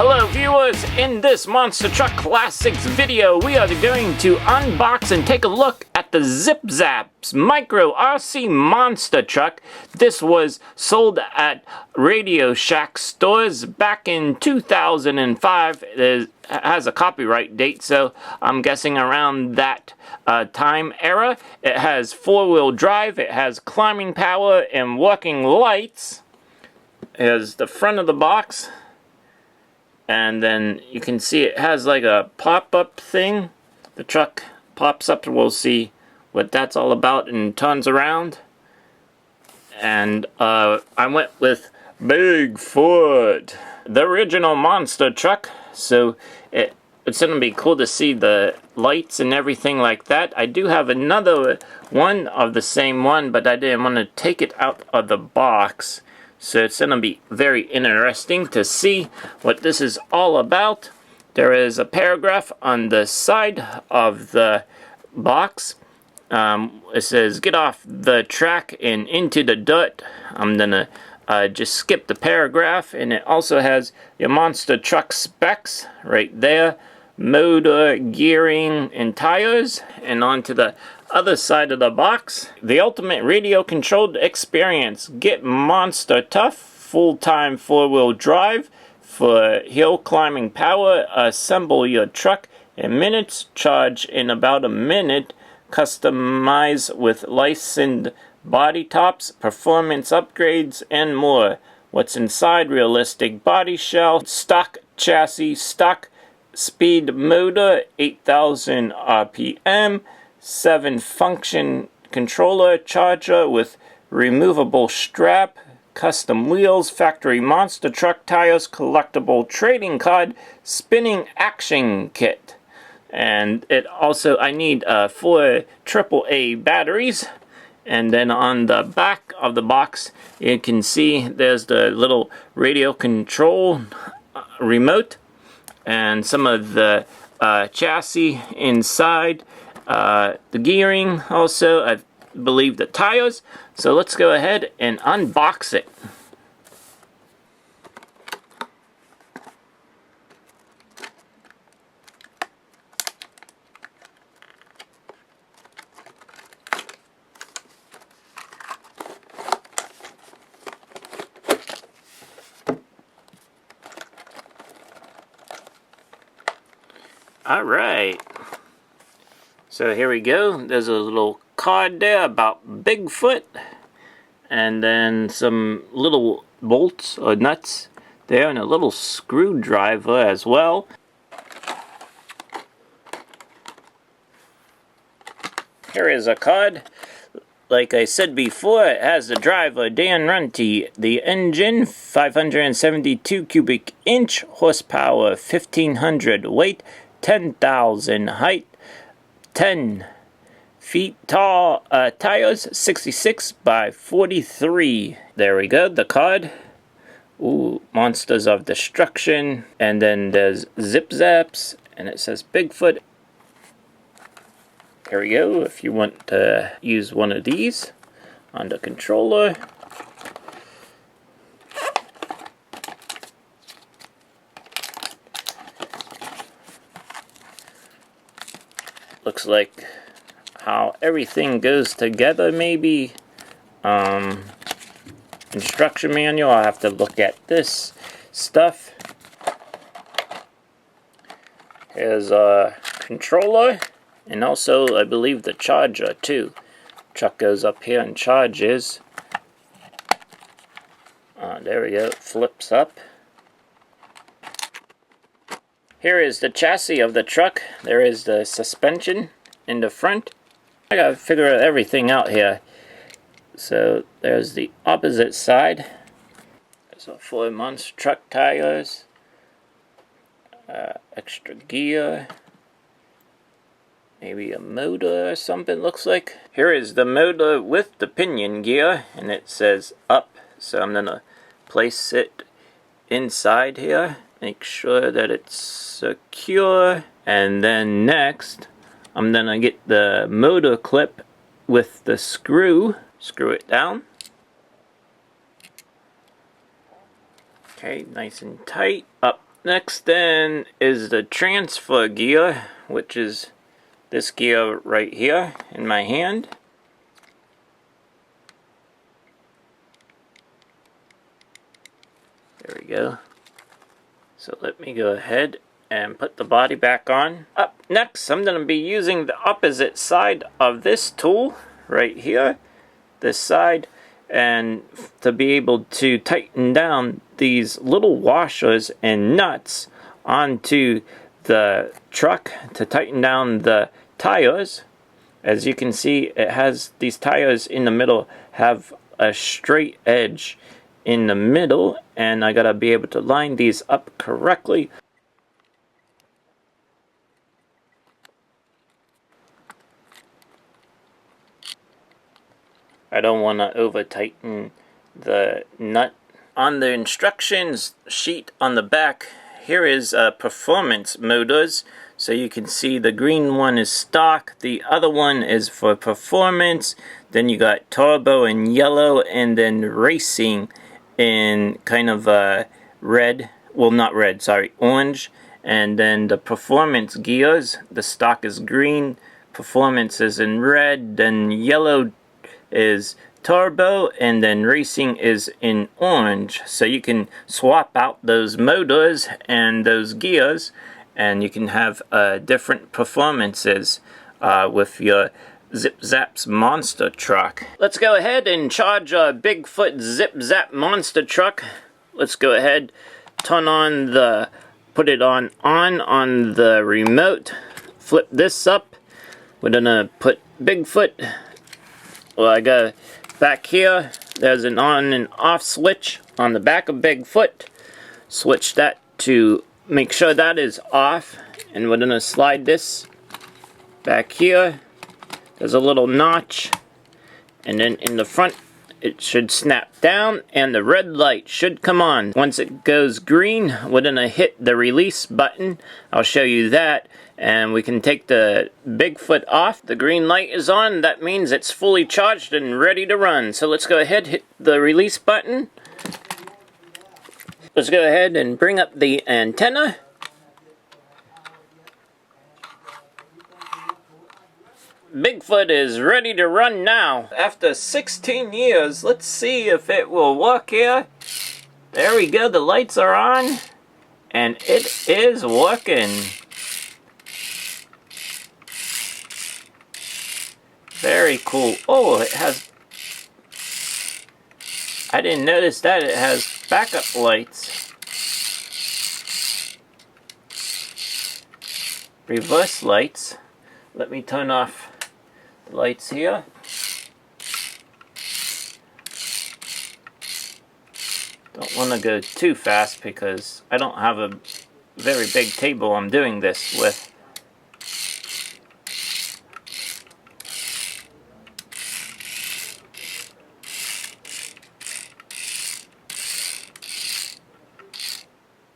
Hello viewers, in this Monster Truck Classics video we are going to unbox and take a look at the Zip Zaps Micro RC Monster Truck. This was sold at Radio Shack stores back in 2005. It has a copyright date, so I'm guessing around that time era. It has four-wheel drive, it has climbing power and working lights. Here's the front of the box. And then you can see it has like a pop-up thing. The truck pops up and we'll see what that's all about and turns around. And I went with BIGFOOT, the original monster truck. So it's going to be cool to see the lights and everything like that. I do have another one of the same one, but I didn't want to take it out of the box. So it's going to be very interesting to see what this is all about. There is a paragraph on the side of the box. It says, "Get off the track and into the dirt." I'm going to just skip the paragraph. And it also has your monster truck specs right there. Motor, gearing, and tires. And onto the other side of the box, the ultimate radio controlled experience. Get monster tough, full-time four-wheel drive for hill climbing power. Assemble your truck in minutes, charge in about a minute, customize with licensed body tops, performance upgrades, and more. What's inside? Realistic body shell, stock chassis, stock speed motor, 8,000 RPM, 7-function controller, charger with removable strap, custom wheels, factory monster truck tires, collectible trading card, spinning action kit. And it also, I need 4 AAA batteries. And then on the back of the box, you can see there's the little radio control remote and some of the chassis inside. The gearing also, I believe the tires. So let's go ahead and unbox it. Alright. So here we go. There's a little card there about BIGFOOT, and then some little bolts or nuts there, and a little screwdriver as well. Here is a card. Like I said before, it has the driver, Dan Runty, the engine, 572 cubic inch, horsepower, 1500, weight, 10,000, height, 10 feet tall, tires 66 by 43. There we go, the card. Ooh, Monsters of Destruction. And then there's Zip Zaps, and it says BIGFOOT. There we go, if you want to use one of these on the controller. Looks like how everything goes together, maybe. Instruction manual, I'll have to look at this stuff. Here's a controller, and also I believe the charger too. Truck goes up here and charges. There we go, it flips up. Here is the chassis of the truck. There is the suspension in the front. I gotta figure everything out here. So there's the opposite side. There's a 4 monster truck tires. Extra gear. Maybe a motor or something, looks like. Here is the motor with the pinion gear, and it says up. So I'm gonna place it inside here. Make sure that it's secure. And then next, I'm gonna get the motor clip with the screw. Screw it down. Okay, nice and tight. Up Next then is the transfer gear, which is this gear right here in my hand. There we go. So let me go ahead and put the body back on. Up next, I'm going to be using the opposite side of this tool right here, this side, and to be able to tighten down these little washers and nuts onto the truck to tighten down the tires. As you can see, it has these tires in the middle have a straight edge in the middle, and I gotta be able to line these up correctly. I don't want to over tighten the nut. On the instructions sheet on the back, here is performance motors. So you can see the green one is stock, the other one is for performance, then you got turbo in yellow, and then racing in kind of red, well not red, sorry, orange. And then the performance gears, the stock is green, performance is in red, then yellow is turbo, and then racing is in orange. So you can swap out those motors and those gears, and you can have different performances with your Zip Zap's monster truck. Let's go ahead and charge our Bigfoot Zip Zap monster truck. Let's go ahead, turn on the, put it on the remote, flip this up. We're gonna put Bigfoot, well, I got back here, there's an on and off switch on the back of Bigfoot. Switch that to make sure that is off, and we're gonna slide this back here. There's a little notch, and then in the front it should snap down and the red light should come on. Once it goes green, we're gonna hit the release button. I'll show you that, and we can take the Bigfoot off. The green light is on, that means it's fully charged and ready to run. So let's go ahead, hit the release button. Let's go ahead and bring up the antenna. Bigfoot is ready to run now. After 16 years, let's see if it will work here. There we go, the lights are on, and it is working. Very cool. Oh, it has, I didn't notice that it has backup lights. Reverse lights. Let me turn off the lights here. Don't want to go too fast because I don't have a very big table I'm doing this with.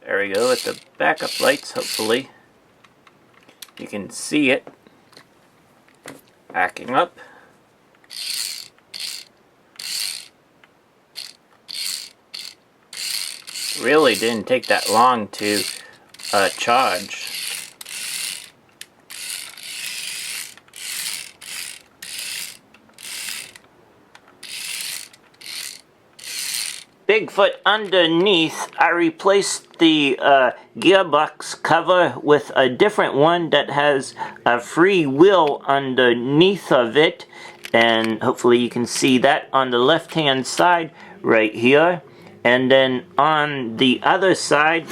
There we go with the backup lights, hopefully you can see it. Backing up. Really didn't take that long to charge. Bigfoot underneath, I replaced the gearbox cover with a different one that has a free wheel underneath of it, and hopefully you can see that on the left hand side right here. And then on the other side,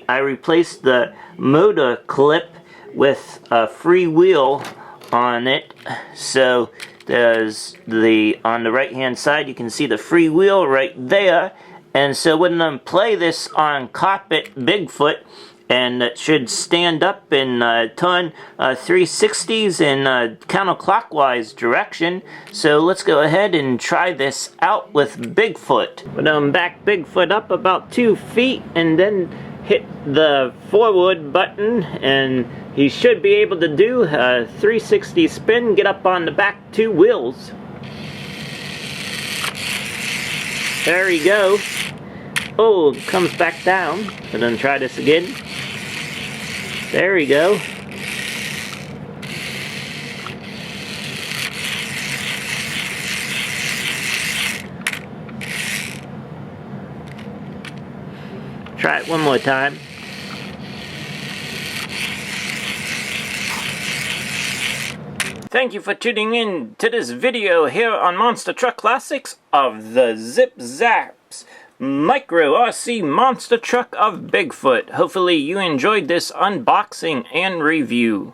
I replaced the motor clip with a free wheel on it. So there's on the right hand side, you can see the free wheel right there. And so when I play this on Cockpit Bigfoot, and it should stand up and turn 360s in counterclockwise direction. So let's go ahead and try this out with Bigfoot. We're gonna back Bigfoot up about 2 feet and then hit the forward button, and he should be able to do a 360 spin, get up on the back 2 wheels. There you go. Oh, it comes back down. And then try this again. There we go. Try it one more time. Thank you for tuning in to this video here on Monster Truck Classics of the Zip Zaps Micro RC Monster Truck of Bigfoot. Hopefully you enjoyed this unboxing and review.